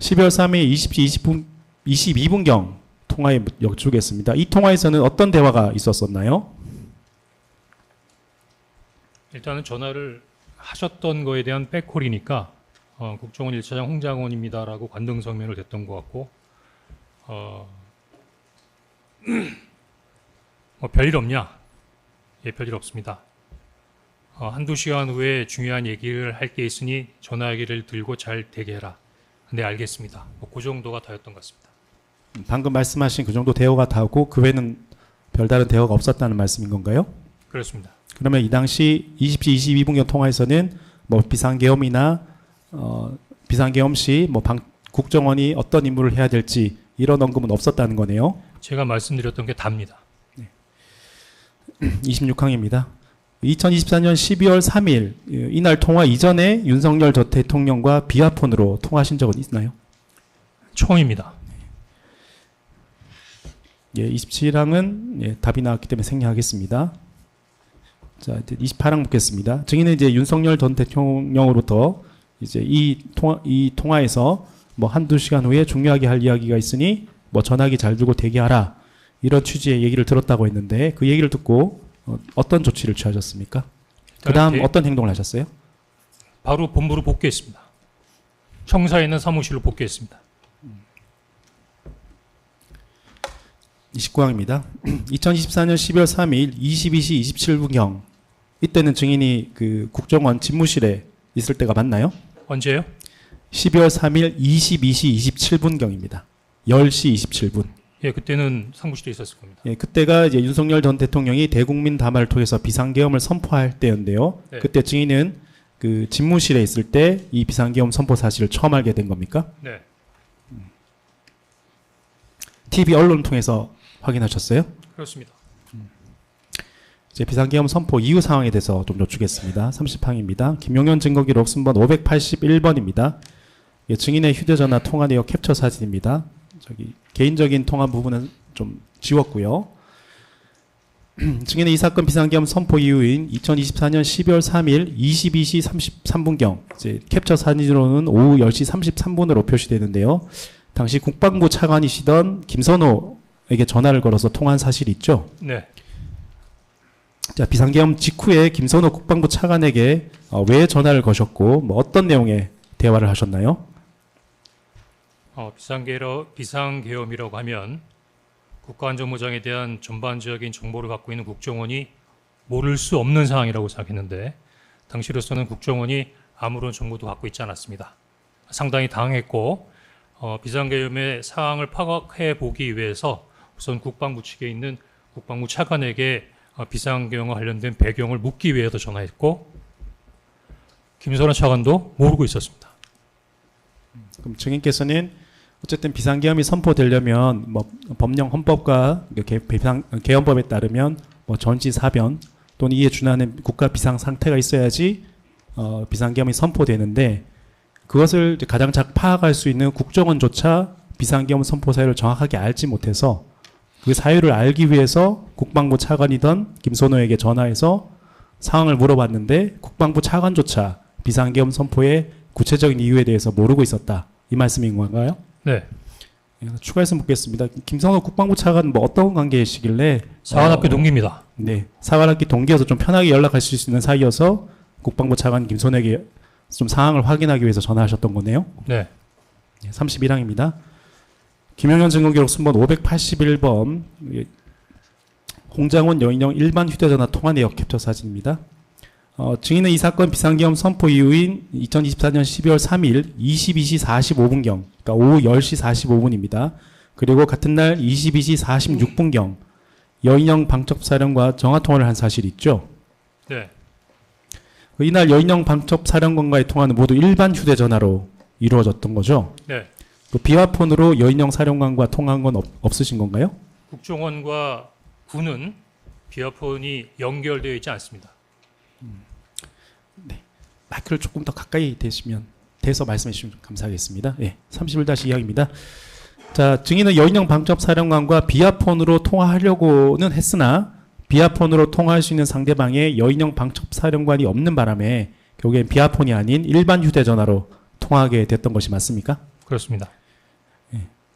12월 3일 20시 22분경 통화에 여쭈겠습니다. 이 통화에서는 어떤 대화가 있었었나요? 일단은 전화를 하셨던 거에 대한 백콜이니까 국정원 1차장 홍장원입니다라고 관등성명을 댔던 것 같고 뭐 별일 없냐? 예, 별일 없습니다. 한두 시간 후에 중요한 얘기를 할 게 있으니 전화기를 들고 잘 대기해라. 네, 알겠습니다. 뭐 그 정도가 다였던 것 같습니다. 방금 말씀하신 그 정도 대화가 다고 그 외에는 별다른 대화가 없었다는 말씀인 건가요? 그렇습니다. 그러면 이 당시 20시 22분경 통화에서는 뭐 비상계엄이나 비상계엄 시 뭐 국정원이 어떤 임무를 해야 될지 이런 언급은 없었다는 거네요. 제가 말씀드렸던 게 답니다. 26항입니다. 2024년 12월 3일 이날 통화 이전에 윤석열 전 대통령과 비화폰으로 통화하신 적은 있나요? 처음입니다. 예, 27항은 예, 답이 나왔기 때문에 생략하겠습니다. 자, 28항 묻겠습니다. 증인은 이제 윤석열 전 대통령으로부터 이제 이 통화에서 뭐 한두 시간 후에 중요하게 할 이야기가 있으니 뭐 전화기 잘 두고 대기하라. 이런 취지의 얘기를 들었다고 했는데 그 얘기를 듣고 어떤 조치를 취하셨습니까? 그 다음 어떤 행동을 하셨어요? 바로 본부로 복귀했습니다. 청사에 있는 사무실로 복귀했습니다. 29항입니다. 2024년 12월 3일 22시 27분경 이때는 증인이 그 국정원 집무실에 있을 때가 맞나요? 언제요? 12월 3일 22시 27분경입니다. 10시 27분. 예, 그때는 사무실에 있었을 겁니다. 예, 그때가 이제 윤석열 전 대통령이 대국민 담화를 통해서 비상계엄을 선포할 때였는데요. 네. 그때 증인은 그 집무실에 있을 때 이 비상계엄 선포 사실을 처음 알게 된 겁니까? 네. TV 언론을 통해서 확인하셨어요? 그렇습니다. 이제 비상계엄 선포 이후 상황에 대해서 좀 여쭈겠습니다. 30항입니다. 김용현 증거기록 순번 581번입니다. 예, 증인의 휴대전화 통화 내역 캡처 사진입니다. 저기 개인적인 통화 부분은 좀 지웠고요. 증인의 이 사건 비상계엄 선포 이후인 2024년 12월 3일 22시 33분경 이제 캡처 사진으로는 오후 10시 33분으로 표시되는데요. 당시 국방부 차관이시던 김선호에게 전화를 걸어서 통화한 사실이 있죠. 네. 자, 비상계엄 직후에 김선호 국방부 차관에게 왜 전화를 거셨고 뭐 어떤 내용의 대화를 하셨나요? 비상계엄이라고 하면 국가안전보장에 대한 전반적인 정보를 갖고 있는 국정원이 모를 수 없는 상황이라고 생각했는데 당시로서는 국정원이 아무런 정보도 갖고 있지 않았습니다. 상당히 당황했고 비상계엄의 상황을 파악해 보기 위해서 우선 국방부 측에 있는 국방부 차관에게 비상계엄과 관련된 배경을 묻기 위해서 전화했고 김선호 차관도 모르고 있었습니다. 그럼 증인께서는 어쨌든 비상계엄이 선포되려면 뭐 법령 헌법과 계엄법에 따르면 뭐 전지사변 또는 이에 준하는 국가 비상 상태가 있어야지 비상계엄이 선포되는데 그것을 가장 잘 파악할 수 있는 국정원조차 비상계엄 선포 사유를 정확하게 알지 못해서 그 사유를 알기 위해서 국방부 차관이던 김선호에게 전화해서 상황을 물어봤는데 국방부 차관조차 비상계엄 선포의 구체적인 이유에 대해서 모르고 있었다. 이 말씀인 건가요? 네. 추가해서 묻겠습니다. 김선호 국방부 차관은 뭐 어떤 관계이시길래? 사관학교 동기입니다. 네. 사관학교 동기여서 좀 편하게 연락하실 수 있는 사이여서 국방부 차관 김선호에게 좀 상황을 확인하기 위해서 전화하셨던 거네요. 네. 31항입니다. 김용현 증거기록 순번 581번 홍장원 여인영 일반 휴대전화 통화 내역 캡처 사진입니다. 증인은 이 사건 비상계엄 선포 이후인 2024년 12월 3일 22시 45분경, 그러니까 오후 10시 45분입니다. 그리고 같은 날 22시 46분경 여인영 방첩사령과 전화통화를 한 사실이 있죠. 네. 이날 여인영 방첩사령관과의 통화는 모두 일반 휴대전화로 이루어졌던 거죠. 네. 그 비화폰으로 여인영 사령관과 통화한 건 없으신 건가요? 국정원과 군은 비화폰이 연결되어 있지 않습니다. 네. 마이크를 조금 더 가까이 대서 말씀해 주시면 감사하겠습니다. 예, 31-2항입니다. 자, 증인은 여인영 방첩사령관과 비화폰으로 통화하려고는 했으나 비화폰으로 통화할 수 있는 상대방에 여인영 방첩사령관이 없는 바람에 결국엔 비화폰이 아닌 일반 휴대전화로 통화하게 됐던 것이 맞습니까? 그렇습니다.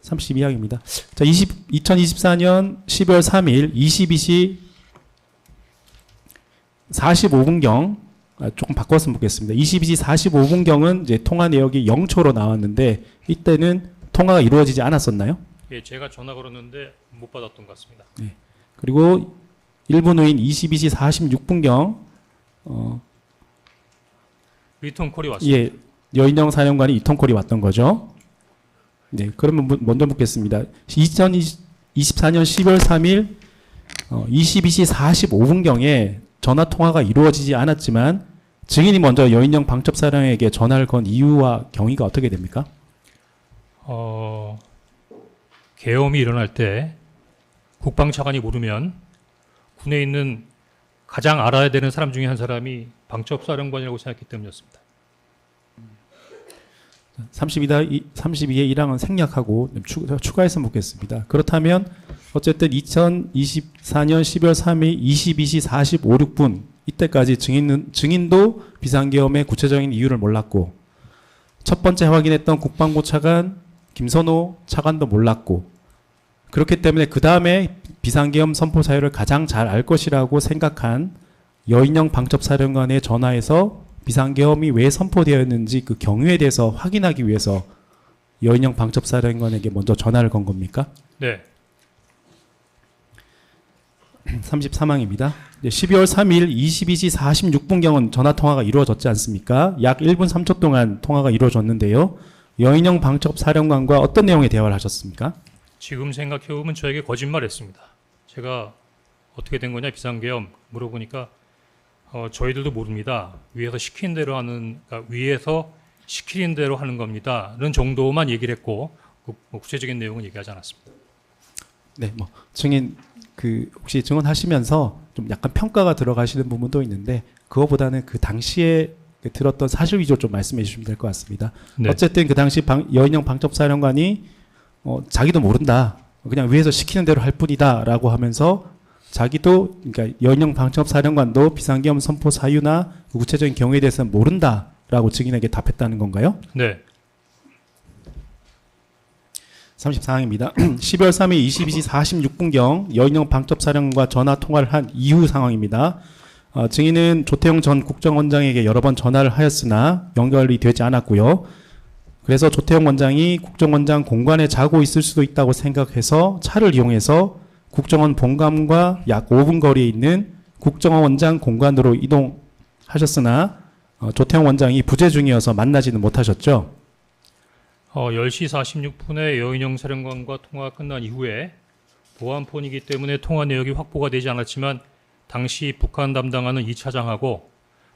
32항입니다. 자, 2024년 12월 3일 22시 45분경 조금 바꿔서 보겠습니다. 22시 45분경은 이제 통화 내역이 0초로 나왔는데 이때는 통화가 이루어지지 않았었나요? 예, 제가 전화 걸었는데 못 받았던 것 같습니다. 네. 그리고 1분 후인 22시 46분경 리턴콜이 왔습니다. 예, 여인영 사령관이 이통콜이 왔던 거죠. 네, 그러면 먼저 묻겠습니다. 2024년 12월 3일 22시 45분경에 전화 통화가 이루어지지 않았지만 증인이 먼저 여인영 방첩사령에게 전화를 건 이유와 경위가 어떻게 됩니까? 계엄이 일어날 때 국방차관이 모르면 군에 있는 가장 알아야 되는 사람 중에 한 사람이 방첩사령관이라고 생각했기 때문이었습니다. 32의 1항은 생략하고 추가해서 묻겠습니다. 그렇다면 어쨌든 2024년 12월 3일 22시 45, 6분 이때까지 증인도 비상계엄의 구체적인 이유를 몰랐고 첫 번째 확인했던 국방부 차관 김선호 차관도 몰랐고 그렇기 때문에 그 다음에 비상계엄 선포 사유를 가장 잘 알 것이라고 생각한 여인영 방첩사령관에 전화해서 비상계엄이 왜 선포되었는지 그 경위에 대해서 확인하기 위해서 여인영 방첩사령관에게 먼저 전화를 건 겁니까? 네. 33항입니다. 12월 3일 22시 46분경은 전화통화가 이루어졌지 않습니까? 약 1분 3초 동안 통화가 이루어졌는데요. 여인영 방첩사령관과 어떤 내용의 대화를 하셨습니까? 지금 생각해보면 저에게 거짓말했습니다. 제가 어떻게 된 거냐 비상계엄 물어보니까 저희들도 모릅니다. 위에서 시킨 대로 위에서 시키는 대로 하는 겁니다. 이런 정도만 얘기를 했고 구체적인 내용은 얘기하지 않았습니다. 네, 증인 혹시 증언하시면서 좀 약간 평가가 들어가시는 부분도 있는데 그거보다는 그 당시에 들었던 사실 위주로 좀 말씀해 주시면 될 것 같습니다. 네. 어쨌든 그 당시 여인영 방첩사령관이 자기도 모른다. 그냥 위에서 시키는 대로 할 뿐이다라고 하면서 자기도 그러니까 여인영 방첩사령관도 비상계엄 선포 사유나 그 구체적인 경우에 대해서는 모른다라고 증인에게 답했다는 건가요? 네. 34항입니다. 12월 3일 22시 46분경 여인영 방첩사령관과 전화 통화를 한 이후 상황입니다. 증인은 조태용 전 국정원장에게 여러 번 전화를 하였으나 연결이 되지 않았고요. 그래서 조태용 원장이 국정원장 공관에 자고 있을 수도 있다고 생각해서 차를 이용해서 국정원 본관과 약 5분 거리에 있는 국정원 원장 공관으로 이동하셨으나 조태용 원장이 부재 중이어서 만나지는 못하셨죠. 10시 46분에 여인영 사령관과 통화가 끝난 이후에 보안폰이기 때문에 통화 내역이 확보가 되지 않았지만 당시 북한 담당하는 2차장하고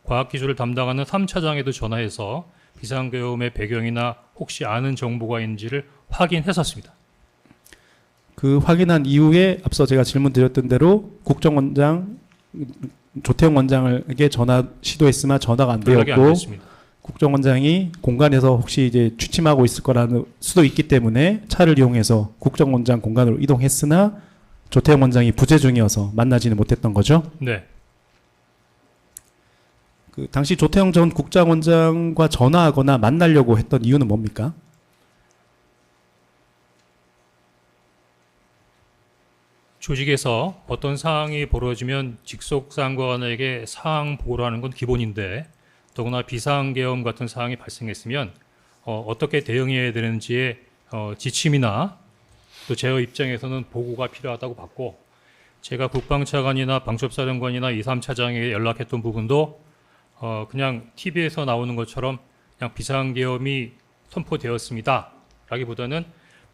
과학기술을 담당하는 3차장에도 전화해서 비상계엄의 배경이나 혹시 아는 정보가 있는지를 확인했었습니다. 그 확인한 이후에 앞서 제가 질문 드렸던 대로 국정원장 조태용 원장에게 전화 시도했으나 전화가 안 연락이 안 되었고 됐습니다. 국정원장이 공간에서 혹시 이제 취침하고 있을 거라는 수도 있기 때문에 차를 이용해서 국정원장 공간으로 이동했으나 조태용 원장이 부재 중이어서 만나지는 못했던 거죠. 네. 그 당시 조태용 전 국정원장과 전화하거나 만나려고 했던 이유는 뭡니까? 조직에서 어떤 사항이 벌어지면 직속 상관에게 사항 보고를 하는 건 기본인데 더구나 비상계엄 같은 사항이 발생했으면 어떻게 대응해야 되는지의 지침이나 또 제 입장에서는 보고가 필요하다고 봤고 제가 국방차관이나 방첩사령관이나 2, 3차장에게 연락했던 부분도 그냥 TV에서 나오는 것처럼 그냥 비상계엄이 선포되었습니다 라기보다는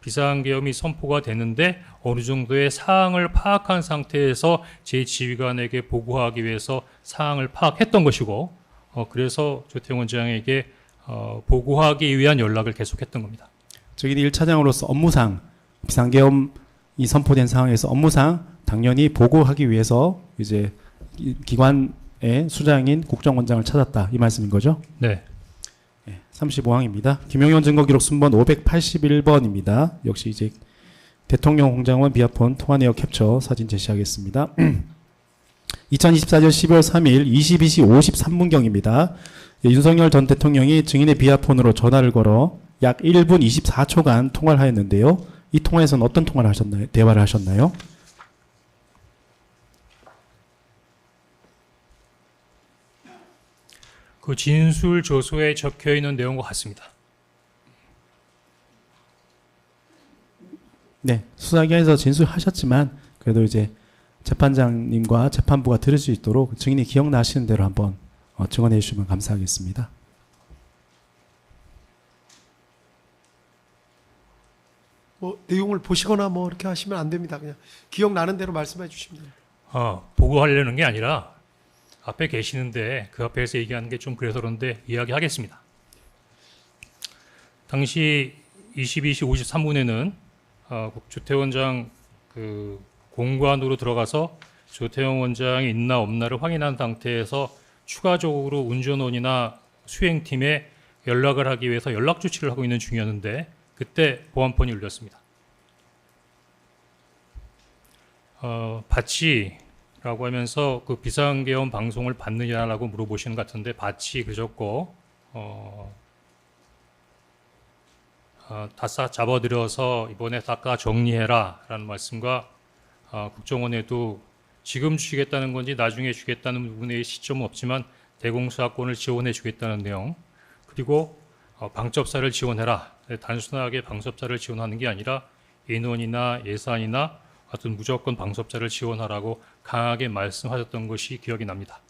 비상계엄이 선포가 되는데 어느 정도의 사항을 파악한 상태에서 제 지휘관에게 보고하기 위해서 사항을 파악했던 것이고 그래서 조태용 원장에게 보고하기 위한 연락을 계속했던 겁니다. 저희 1차장으로서 업무상 비상계엄이 선포된 상황에서 업무상 당연히 보고하기 위해서 이제 기관의 수장인 국정원장을 찾았다 이 말씀인 거죠? 네. 35항입니다. 김용현 증거기록 순번 581번입니다. 역시 이제 대통령 홍장원 비아폰 통화 내역 캡처 사진 제시하겠습니다. 2024년 12월 3일 22시 53분경입니다. 윤석열 전 대통령이 증인의 비아폰으로 전화를 걸어 약 1분 24초간 통화를 하였는데요. 이 통화에서는 어떤 통화를 하셨나요? 대화를 하셨나요? 그 진술 조서에 적혀 있는 내용과 같습니다. 네, 수사기관에서 진술하셨지만 그래도 이제 재판장님과 재판부가 들을 수 있도록 증인이 기억나시는 대로 한번 증언해 주시면 감사하겠습니다. 뭐 내용을 보시거나 뭐 이렇게 하시면 안 됩니다. 그냥 기억나는 대로 말씀해 주시면 됩니다. 보고하려는 게 아니라 앞에 계시는데 그 앞에서 얘기하는 게 좀 그래서 그런데 이야기하겠습니다. 당시 22시 53분에는 조태원장 그 공관으로 들어가서 조태원 원장이 있나 없나를 확인한 상태에서 추가적으로 운전원이나 수행팀에 연락을 하기 위해서 연락 조치를 하고 있는 중이었는데 그때 보안폰이 울렸습니다. 받지라고 하면서 그 비상계엄 방송을 받느냐라고 물어보시는 것 같은데 받지 그저고 다 잡아들여서 이번에 닦아 정리해라라는 말씀과 국정원에도 지금 주시겠다는 건지 나중에 주겠다는 부분의 시점은 없지만 대공수사권을 지원해 주겠다는 내용 그리고 방첩사를 지원해라. 단순하게 방첩사를 지원하는 게 아니라 인원이나 예산이나 하여튼 무조건 방첩사를 지원하라고 강하게 말씀하셨던 것이 기억이 납니다.